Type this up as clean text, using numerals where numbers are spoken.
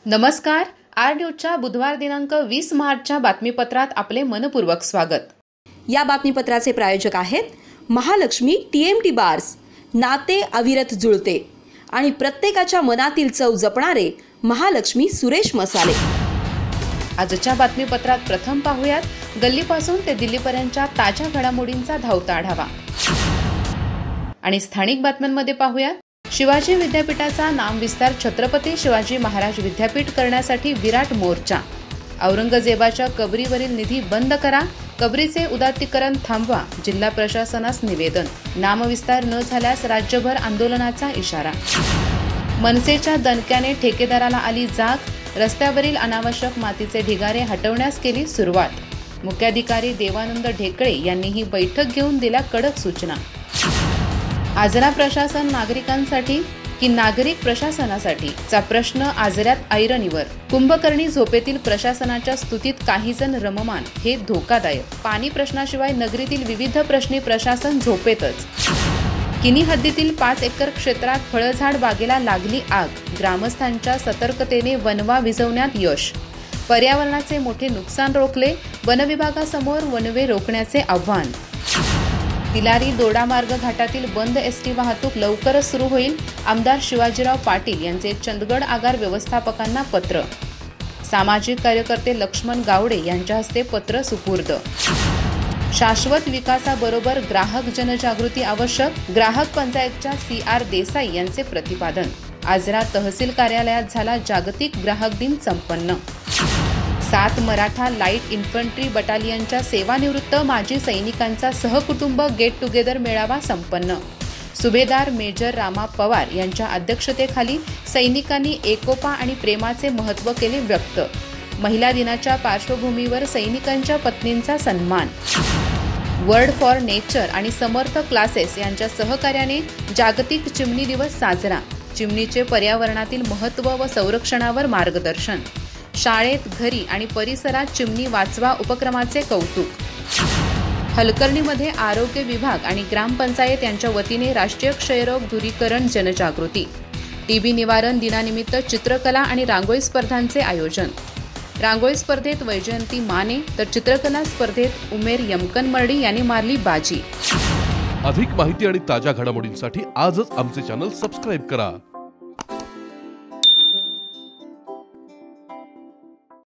नमस्कार. आर न्यूजच्या बुधवार दिनांक 20 मार्चच्या बातमीपत्रात आपले मनपूर्वक स्वागत. या बातमीपत्राचे प्रायोजक आहेत महालक्ष्मी TMT बार्स. नाते अविरत जुळते आणि प्रत्येकाच्या मनातील चव जपणारे महालक्ष्मी सुरेश मसाले. आजच्या बातमीपत्रात प्रथम पाहूयात गल्लीपासून ते दिल्लीपर्यंतच्या ताज्या घडामोडींचा धावता आढावा. आणि स्थानिक बातम्यांमध्ये पाहूयात शिवाजी विद्यापीठाचा नामविस्तार छत्रपती शिवाजी महाराज विद्यापीठ करण्यासाठी विराट मोर्चा. औरंगजेबाच्या कबरीवरील निधी बंद करा, कबरीचे उदात्तीकरण थांबवा, जिल्हा प्रशासनास निवेदन. नामविस्तार न झाल्यास राज्यभर आंदोलनाचा इशारा. मनसेच्या दणक्याने ठेकेदाराला आली जाग, रस्त्यावरील अनावश्यक मातीचे ढिगारे हटवण्यास केली सुरुवात. मुख्याधिकारी देवानंद ढेकळे यांनी ही बैठक घेऊन दिल्या कडक सूचना. आजरा प्रशासन नागरिकांसाठी की नागरिक प्रशासनासाठी चा प्रश्न आजऱ्यात ऐरणीवर. कुंभकर्णी झोपेतील प्रशासनाच्या स्तुतीत काही जण रममान, हे धोकादायक. पाणी प्रश्नाशिवाय नगरीतील विविध प्रश्नी प्रशासन झोपेतच. किनी हद्दीतील 5 एकर क्षेत्रात फळझाड बागेला लागली आग, ग्रामस्थांच्या सतर्कतेने वनवा विझवण्यात यश. पर्यावरणाचे मोठे नुकसान रोखले, वनविभागासमोर वनवे रोखण्याचे आव्हान. तिलारी दोडामार्ग घाटातील बंद एसटी वाहतूक लवकरच सुरू होईल, आमदार शिवाजीराव पाटील यांचे चंदगड आगार व्यवस्थापकांना पत्र. सामाजिक कार्यकर्ते लक्ष्मण गावडे यांच्या हस्ते पत्र सुपूर्द. शाश्वत विकासाबरोबर ग्राहक जनजागृती आवश्यक, ग्राहक पंचायतच्या CR देसाई यांचे प्रतिपादन. आजरा तहसील कार्यालयात झाला जागतिक ग्राहक दिन संपन्न. 7 मराठा लाईट इन्फंट्री बटालियनच्या सेवानिवृत्त माजी सैनिकांचा सहकुटुंब गेट टुगेदर मेळावा संपन्न. सुभेदार मेजर रामा पवार यांच्या अध्यक्षतेखाली सैनिकांनी एकोपा आणि प्रेमाचे महत्त्व केले व्यक्त. महिला दिनाच्या पार्श्वभूमीवर सैनिकांच्या पत्नींचा सन्मान. वर्ल्ड फॉर नेचर आणि समर्थ क्लासेस यांच्या सहकार्याने जागतिक चिमणी दिवस साजरा. चिमणीचे पर्यावरणातील महत्त्व व संरक्षणावर मार्गदर्शन. शाळेत, घरी आणि परिसरात चिमणी वाचवा उपक्रमाचे कौतुक. हलकर्णीमध्ये आरोग्य विभाग आणि ग्रामपंचायत यांच्या वतीने राष्ट्रीय क्षयरोग दूरीकरण जनजागृती. TB निवारण दिनानिमित्त चित्रकला आणि रांगोळी स्पर्धांचे आयोजन. रांगोळी स्पर्धेत वैजयंती माने तर चित्रकला स्पर्धेत उमेर यमकनमर्डी यांनी मारली बाजी. अधिक माहिती आणि ताज्या घडामोडींसाठी आजच आमचे चॅनल सबस्क्राईब करा.